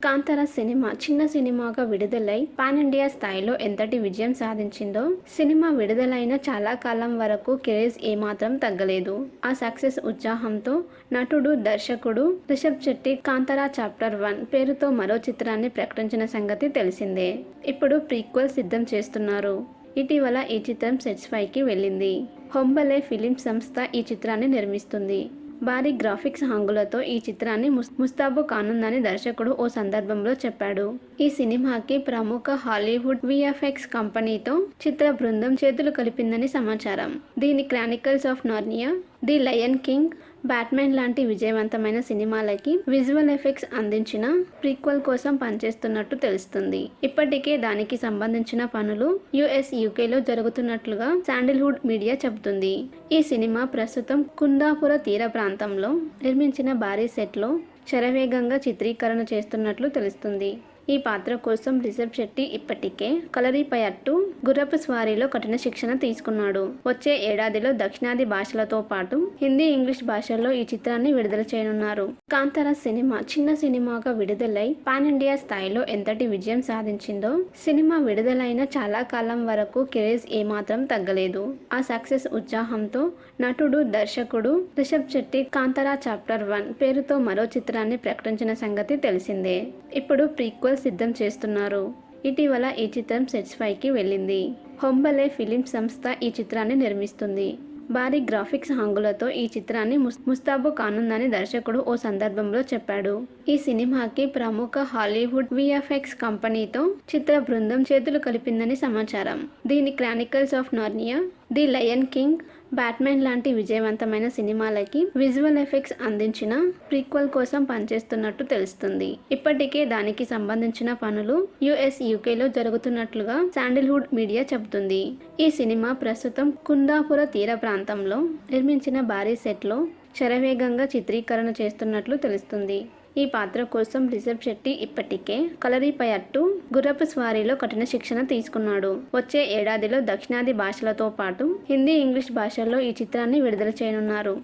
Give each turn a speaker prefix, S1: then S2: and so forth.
S1: Kantara cinema చిన్న సినిమాగా విడుదలై పాన్ ఇండియా స్థాయిలో ఎంతటి విజయం సాధించిందో, సినిమా విడుదలైన చాలా కాలం వరకు క్రేజ్ ఏమాత్రం తగ్గలేదు. ఆ సక్సెస్ ఉత్సాహంతో నటుడు, దర్శకుడు రిషబ్ శెట్టి కాంతార చాప్టర్ 1 పేరుతో మరో చిత్రాన్ని ప్రకటించిన సంగతి తెలిసిందే. ఇప్పుడు ప్రీక్వెల్ సిద్ధం చేస్తున్నారు. ఇటీవల ఈ చిత్రం సెట్స్ పైకి వెళ్ళింది. హొంబలే ఫిలిమ్స్ సంస్థ ఈ చిత్రాన్ని నిర్మిస్తుంది. భారీ గ్రాఫిక్స్ హంగులతో ఈ చిత్రాన్ని ముస్తాబు కానుందని దర్శకుడు ఓ సందర్భంలో చెప్పాడు. ఈ సినిమాకి ప్రముఖ హాలీవుడ్ విఎఫ్ఎక్స్ కంపెనీతో చిత్ర బృందం చేతులు కలిపిందని సమాచారం. దీని Chronicles of Narnia, the lion king, batsmen లాంటి విజయవంతమైన సినిమాలకి విజువల్ ఎఫెక్ట్స్ అందించిన ప్రీక్వెల్ కోసం పనిచేస్తున్నట్టు తెలుస్తుంది. ఇప్పటికే దానికి సంబంధించిన పనులు యుఎస్, యూకేలో జరుగుతున్నట్లుగా శాండిల్వుడ్ మీడియా చెబుతుంది. ఈ సినిమా ప్రస్తుతం కుందాపుర తీర ప్రాంతంలో నిర్మించిన భారీ సెట్లో శరవేగంగా చిత్రీకరణ చేస్తున్నట్లు తెలుస్తుంది. ఈ పాత్ర కోసం రిషబ్ శెట్టి ఇప్పటికే కలరిపయట్టు, గుర్రపు స్వారీలో కఠిన శిక్షణ తీసుకున్నాడు. వచ్చే ఏడాదిలో దక్షిణాది భాషలతో పాటు హిందీ, ఇంగ్లీష్ భాషల్లో ఈ చిత్రాన్ని విడుదల చేయనున్నారు. కాంతార సినిమా చిన్న సినిమాగా విడుదలై పాన్ ఇండియా స్థాయిలో ఎంతటి విజయం సాధించిందో, సినిమా విడుదలైన చాలా కాలం వరకు క్రేజ్ ఏమాత్రం తగ్గలేదు. ఆ సక్సెస్ ఉత్సాహంతో నటుడు, దర్శకుడు రిషబ్ శెట్టి కాంతార చాప్టర్ 1 పేరుతో మరో చిత్రాన్ని ప్రకటించిన సంగతి తెలిసిందే. ఇప్పుడు ప్రీక్వెల్ సిద్ధం చేస్తున్నారు. ఇటీవల ఈ చిత్రం సెట్స్ పైకి వెళ్ళింది. హొంబలే ఫిలిమ్స్ సంస్థ ఈ చిత్రాన్ని నిర్మిస్తుంది. భారీ గ్రాఫిక్స్ హంగులతో ఈ చిత్రాన్ని ముస్తాబు కానుందని దర్శకుడు ఓ సందర్భంలో చెప్పాడు. ఈ సినిమాకి ప్రముఖ హాలీవుడ్ విఎఫ్ఎక్స్ కంపెనీతో చిత్ర బృందం చేతులు కలిపిందని సమాచారం. దీని Chronicles of Narnia, the lion king, batsmen లాంటి విజయవంతమైన సినిమాలకి విజువల్ ఎఫెక్ట్స్ అందించిన ప్రీక్వెల్ కోసం పనిచేస్తున్నట్టు తెలుస్తుంది. ఇప్పటికే దానికి సంబంధించిన పనులు యుఎస్, యూకేలో జరుగుతున్నట్లుగా శాండిల్వుడ్ మీడియా చెబుతుంది. ఈ సినిమా ప్రస్తుతం కుందాపుర తీర ప్రాంతంలో నిర్మించిన భారీ సెట్లో శరవేగంగా చిత్రీకరణ చేస్తున్నట్లు తెలుస్తుంది. ఈ పాత్ర కోసం రిషబ్ శెట్టి ఇప్పటికే కలరిపయట్టు, గుర్రపు స్వారీలో కఠిన శిక్షణ తీసుకున్నాడు. వచ్చే ఏడాదిలో దక్షిణాది భాషలతో పాటు హిందీ, ఇంగ్లీష్ భాషల్లో ఈ చిత్రాన్ని విడుదల చేయనున్నారు.